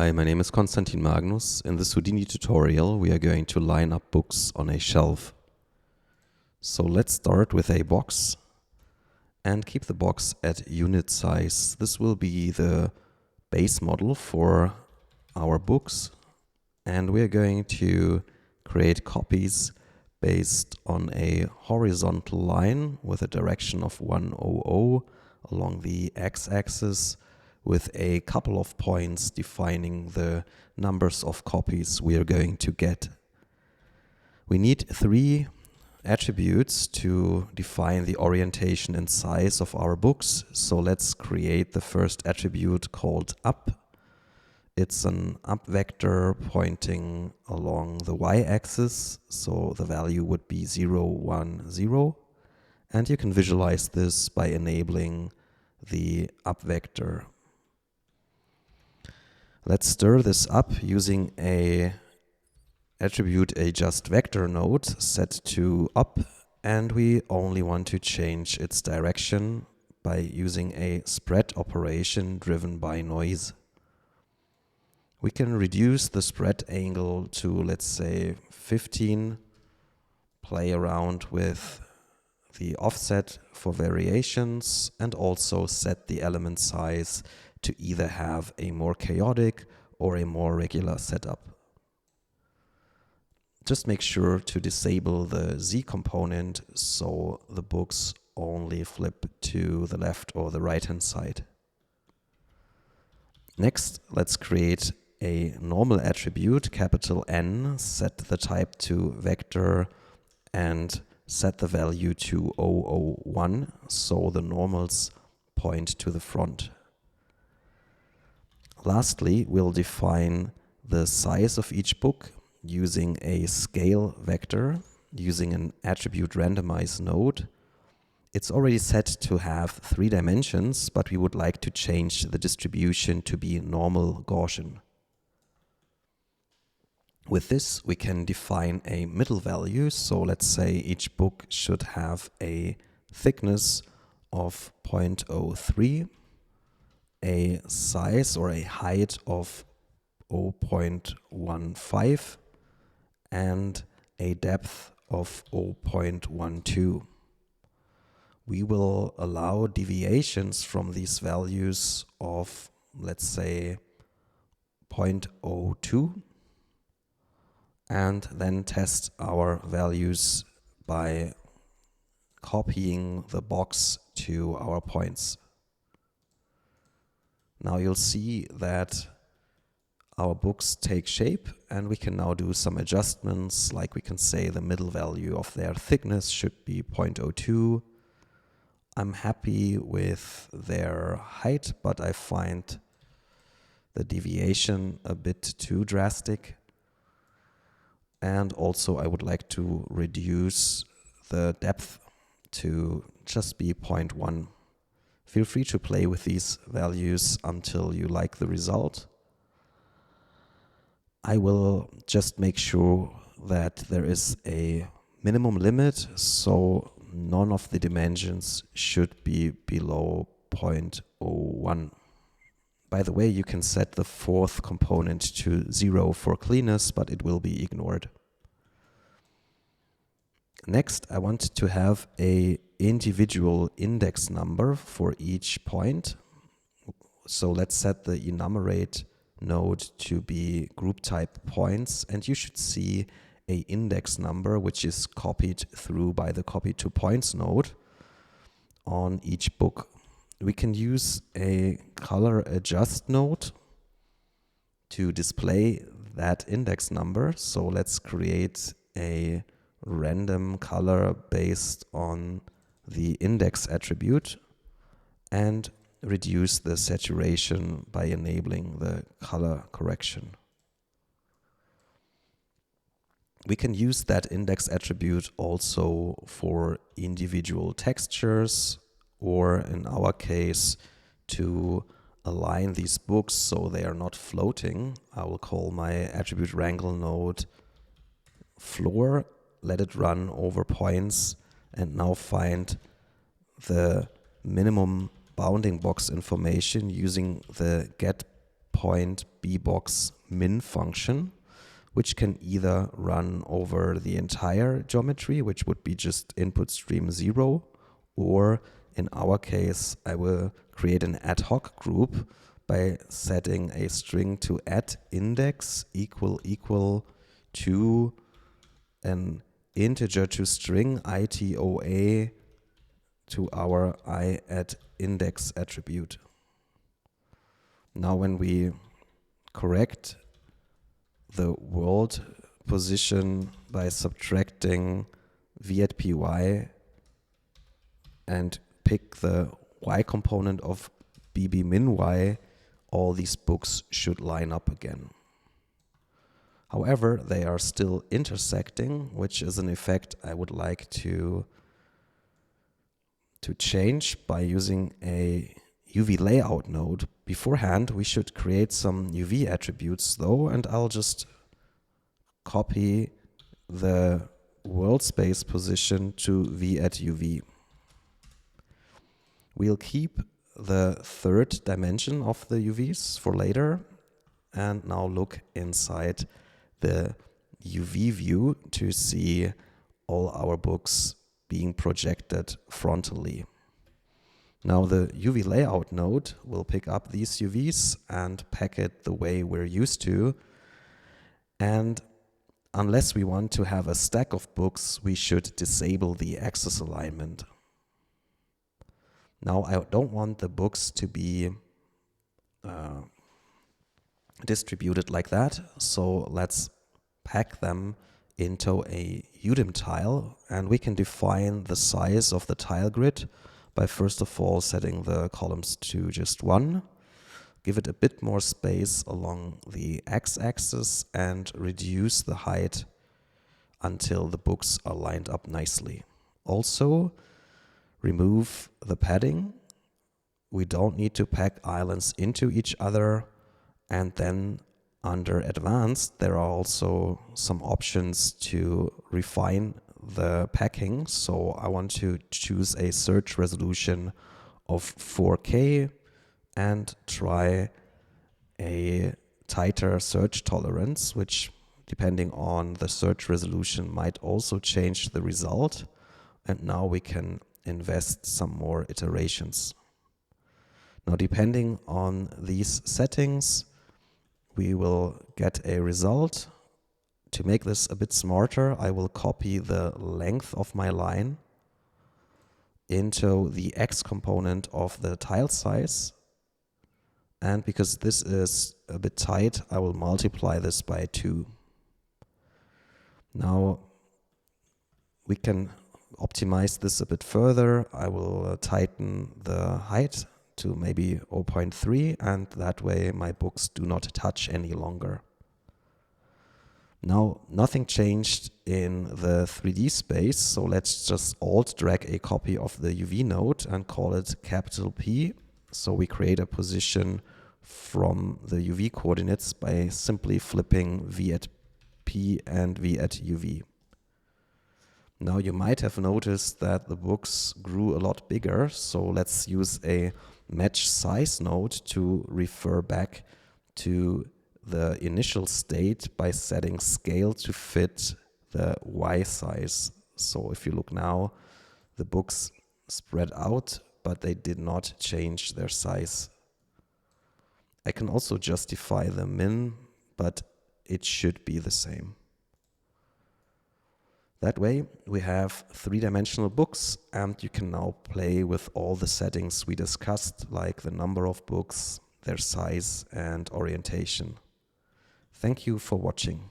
Hi, my name is Konstantin Magnus. In this Houdini tutorial, we are going to line up books on a shelf. So let's start with a box and keep the box at unit size. This will be the base model for our books, and we are going to create copies based on a horizontal line with a direction of 100 along the x-axis, with a couple of points defining the numbers of copies we are going to get. We need 3 attributes to define the orientation and size of our books. So let's create the first attribute called up. It's an up vector pointing along the y-axis, so the value would be 0, 1, 0. And you can visualize this by enabling the up vector. Let's stir this up using a attribute adjust vector node set to up, and we only want to change its direction by using a spread operation driven by noise. We can reduce the spread angle to, let's say, 15, play around with the offset for variations, and also set the element size to either have a more chaotic or a more regular setup. Just make sure to disable the Z component so the books only flip to the left or the right hand side. Next, let's create a normal attribute, capital N, set the type to vector and set the value to 001, so the normals point to the front. Lastly, we'll define the size of each book using a scale vector, using an attribute randomize node. It's already set to have 3 dimensions, but we would like to change the distribution to be normal Gaussian. With this, we can define a middle value. So let's say each book should have a thickness of 0.03, a size or a height of 0.15, and a depth of 0.12. We will allow deviations from these values of, let's say, 0.02, and then test our values by copying the box to our points. Now you'll see that our books take shape, and we can now do some adjustments, like we can say the middle value of their thickness should be 0.02. I'm happy with their height, but I find the deviation a bit too drastic. And also I would like to reduce the depth to just be 0.1. Feel free to play with these values until you like the result. I will just make sure that there is a minimum limit, so none of the dimensions should be below 0.01. By the way, you can set the 4th component to 0 for cleanness, but it will be ignored. Next, I want to have an individual index number for each point. So let's set the enumerate node to be group type points, and you should see an index number which is copied through by the copy to points node on each book. We can use a color adjust node to display that index number. So let's create a random color based on the index attribute and reduce the saturation by enabling the color correction. We can use that index attribute also for individual textures, or in our case, to align these books so they are not floating. I will call my attribute wrangle node floor, let it run over points, and now find the minimum bounding box information using the get point bbox min function, which can either run over the entire geometry, which would be just input stream 0, or in our case, I will create an ad hoc group by setting a string to add index equal to an integer to string itoa to our iAddIndex attribute. Now when we correct the world position by subtracting v at py and pick the y component of bb min y, all these books should line up again. However, they are still intersecting, which is an effect I would like to change by using a UV layout node. Beforehand, we should create some UV attributes though, and I'll just copy the world space position to v at uv. We'll keep the third dimension of the UVs for later, and now look inside the UV view to see all our books being projected frontally. Now the UV layout node will pick up these UVs and pack it the way we're used to, and unless we want to have a stack of books, we should disable the axis alignment. Now I don't want the books to be distributed like that, so let's pack them into a udim tile, and we can define the size of the tile grid by first of all setting the columns to just 1, give it a bit more space along the x-axis, and reduce the height until the books are lined up nicely. Also, remove the padding. We don't need to pack islands into each other. And then under advanced, there are also some options to refine the packing. So I want to choose a search resolution of 4K and try a tighter search tolerance, which depending on the search resolution might also change the result. And now we can invest some more iterations. Now, depending on these settings, we will get a result. To make this a bit smarter, I will copy the length of my line into the x component of the tile size. And because this is a bit tight, I will multiply this by 2. Now, we can optimize this a bit further. I will tighten the height to maybe 0.3, and that way my books do not touch any longer. Now, nothing changed in the 3D space, so let's just alt drag a copy of the UV node and call it capital P. So we create a position from the UV coordinates by simply flipping v at P and v at UV. Now you might have noticed that the books grew a lot bigger, so let's use a match size node to refer back to the initial state by setting scale to fit the Y size. So if you look now, the books spread out, but they did not change their size. I can also justify the min, but it should be the same. That way, we have 3-dimensional books, and you can now play with all the settings we discussed, like the number of books, their size, and orientation. Thank you for watching.